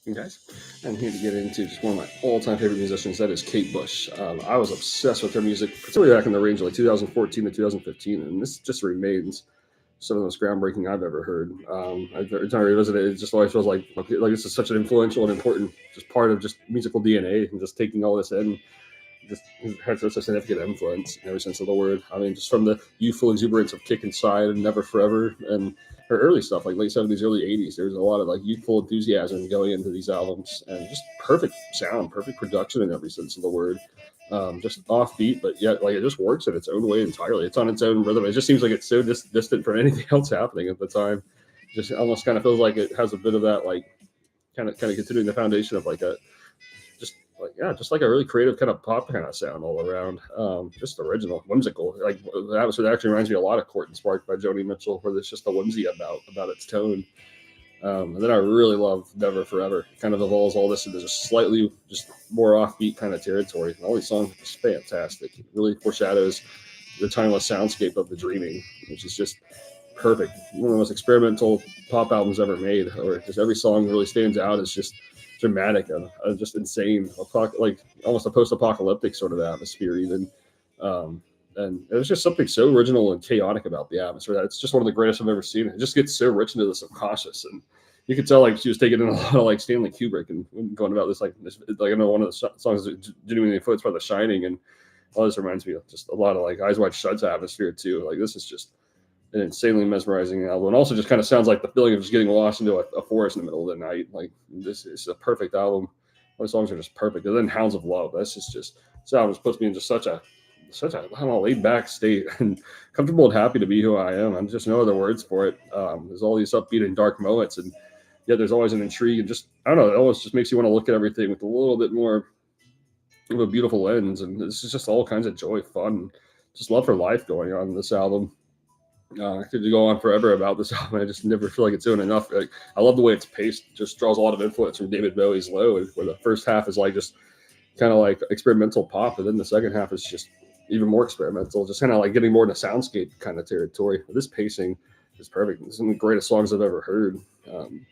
Guys, I'm here to get into just one of my all-time favorite musicians. That is Kate Bush. I was obsessed with her music, particularly back in the range of like 2014 to 2015, and this just remains some of the most groundbreaking I've ever heard. Every time I revisit it, it just always feels like okay, like this is such an influential and important just part of just musical DNA, and just taking all this in just had such a significant influence in every sense of the word. I mean, just from the youthful exuberance of Kick Inside and Never Forever and her early stuff, like late 70s, early 80s, there was a lot of like youthful enthusiasm going into these albums and just perfect sound, perfect production in every sense of the word. Just offbeat, but yet like it just works in its own way entirely. It's on its own rhythm. It just seems like it's so distant from anything else happening at the time. Just almost kind of feels like it has a bit of that like kind of continuing the foundation of like a just like yeah, just like a really creative kind of pop kind of sound all around. Just original, whimsical. Like the atmosphere that actually reminds me a lot of Court and Spark by Joni Mitchell, where there's just the whimsy about its tone. And then I really love Never Forever. It kind of evolves all this into just slightly just more offbeat kind of territory. And all these songs are just fantastic. It really foreshadows the timeless soundscape of the dreaming, which is just perfect. One of the most experimental pop albums ever made, or just every song really stands out. It's just dramatic and just insane, like almost a post-apocalyptic sort of atmosphere, even. Um, and it was just something so original and chaotic about the atmosphere that it's just one of the greatest I've ever seen. It just gets so rich into the subconscious, and you could tell like she was taking in a lot of like Stanley Kubrick and going about like I know one of the songs is genuinely influenced by The Shining, and all this reminds me of just a lot of like Eyes Wide Shut's atmosphere too. Like this is just an insanely mesmerizing album, and also just kind of sounds like the feeling of just getting lost into a forest in the middle of the night. Like this is a perfect album. All the songs are just perfect. And then Hounds of Love. That's just this album just puts me in just such a I don't know, laid back state and comfortable and happy to be who I am. I'm just no other words for it. There's all these upbeat and dark moments, and yet there's always an intrigue and just I don't know. It always just makes you want to look at everything with a little bit more of a beautiful lens. And this is just all kinds of joy, fun, just love for life going on in this album. I could go on forever about this album. I just never feel like it's doing enough. Like, I love the way it's paced. It just draws a lot of influence from David Bowie's Low, where the first half is like just kind of like experimental pop, and then the second half is just even more experimental, just kind of like getting more into soundscape kind of territory. This pacing is perfect. This is one of the greatest songs I've ever heard. Um,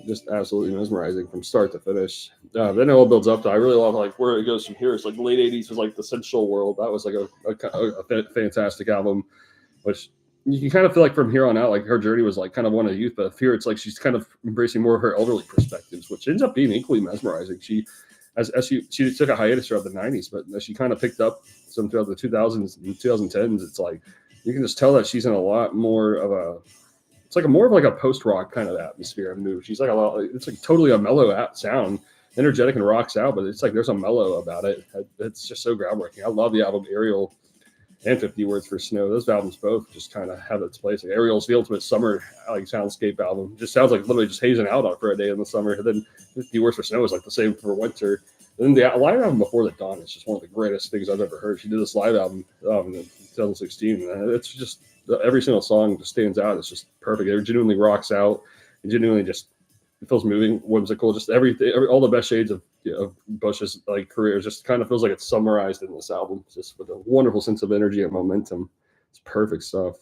just absolutely mesmerizing from start to finish. Then it all builds up to I really love like where it goes from here. It's like the late '80s was like the Sensual World. That was like a fantastic album, which you can kind of feel like from here on out, like her journey was like kind of one of youth, but here it's like she's kind of embracing more of her elderly perspectives, which ends up being equally mesmerizing. As she took a hiatus throughout the '90s, but as she kind of picked up some throughout the 2000s and 2010s, it's like you can just tell that she's in a lot more of a it's like a more of like a post rock kind of atmosphere and move. She's like a lot. It's like totally a mellow sound, energetic and rocks out, but it's like there's a mellow about it. It's just so groundbreaking. I love the album Ariel and 50 Words for Snow. Those albums both just kind of have its place. Like Ariel's the ultimate summer like soundscape album. It just sounds like literally just hazing out on for a day in the summer. And then 50 Words for Snow is like the same for winter. And then the live album Before the Dawn is just one of the greatest things I've ever heard. She did this live album in 2016. And it's just every single song just stands out. It's just perfect. It genuinely rocks out. It genuinely just it feels moving, whimsical, just everything, all the best shades of Bush's like career. Just kind of feels like it's summarized in this album, just with a wonderful sense of energy and momentum. It's perfect stuff.